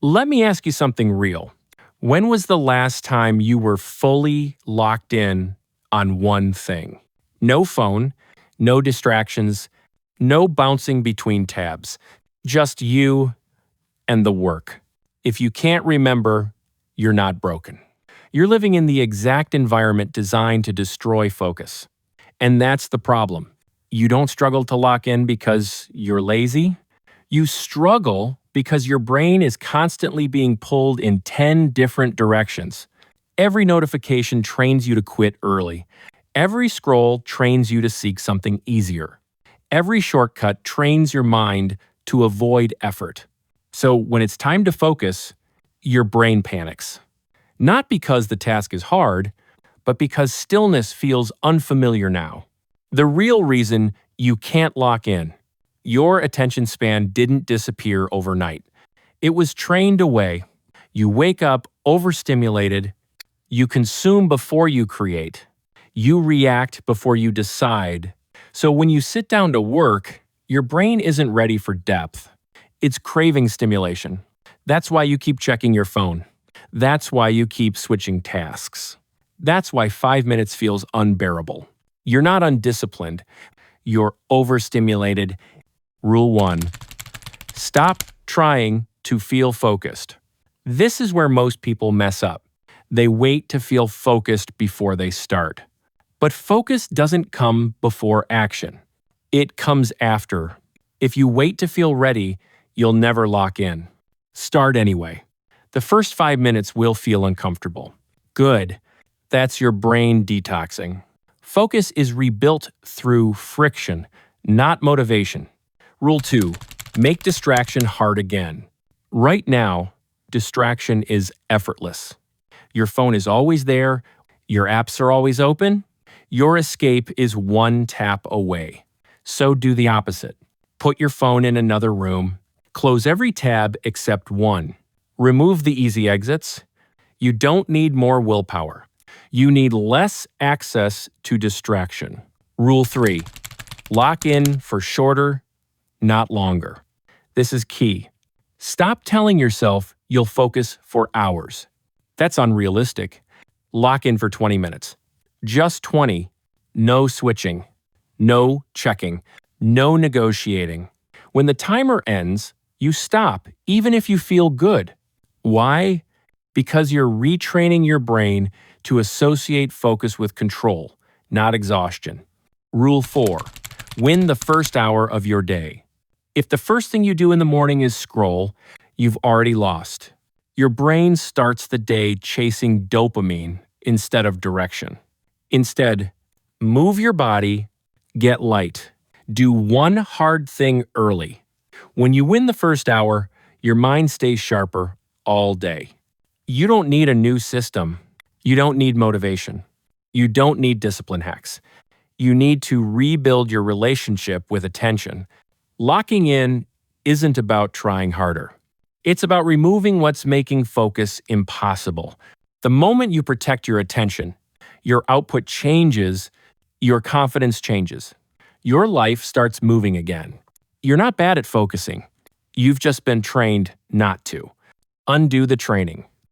Let me ask you something real. When was the last time you were fully locked in on one thing? No phone, no distractions, no bouncing between tabs. Just you and the work. If you can't remember, you're not broken. You're living in the exact environment designed to destroy focus. And that's the problem. You don't struggle to lock in because you're lazy. You struggle because your brain is constantly being pulled in 10 different directions. Every notification trains you to quit early. Every scroll trains you to seek something easier. Every shortcut trains your mind to avoid effort. So when it's time to focus, your brain panics. Not because the task is hard, but because stillness feels unfamiliar now. The real reason you can't lock in. Your attention span didn't disappear overnight. It was trained away. You wake up overstimulated. You consume before you create. You react before you decide. So when you sit down to work, your brain isn't ready for depth. It's craving stimulation. That's why you keep checking your phone. That's why you keep switching tasks. That's why 5 minutes feels unbearable. You're not undisciplined. You're overstimulated. Rule 1. Stop trying to feel focused. This is where most people mess up. They wait to feel focused before they start. But focus doesn't come before action. It comes after. If you wait to feel ready, you'll never lock in. Start anyway. The first 5 minutes will feel uncomfortable. Good. That's your brain detoxing. Focus is rebuilt through friction, not motivation. Rule 2. Make distraction hard again. Right now, distraction is effortless. Your phone is always there. Your apps are always open. Your escape is one tap away. So do the opposite. Put your phone in another room. Close every tab except one. Remove the easy exits. You don't need more willpower. You need less access to distraction. Rule 3. Lock in for shorter, not longer. This is key. Stop telling yourself you'll focus for hours. That's unrealistic. Lock in for 20 minutes. Just 20. No switching. No checking. No negotiating. When the timer ends, you stop, even if you feel good. Why? Because you're retraining your brain to associate focus with control, not exhaustion. Rule 4. Win the first hour of your day. If the first thing you do in the morning is scroll, you've already lost. Your brain starts the day chasing dopamine instead of direction. Instead, move your body, get light. Do one hard thing early. When you win the first hour, your mind stays sharper all day. You don't need a new system. You don't need motivation. You don't need discipline hacks. You need to rebuild your relationship with attention. Locking in isn't about trying harder. It's about removing what's making focus impossible. The moment you protect your attention, your output changes, your confidence changes. Your life starts moving again. You're not bad at focusing. You've just been trained not to. Undo the training.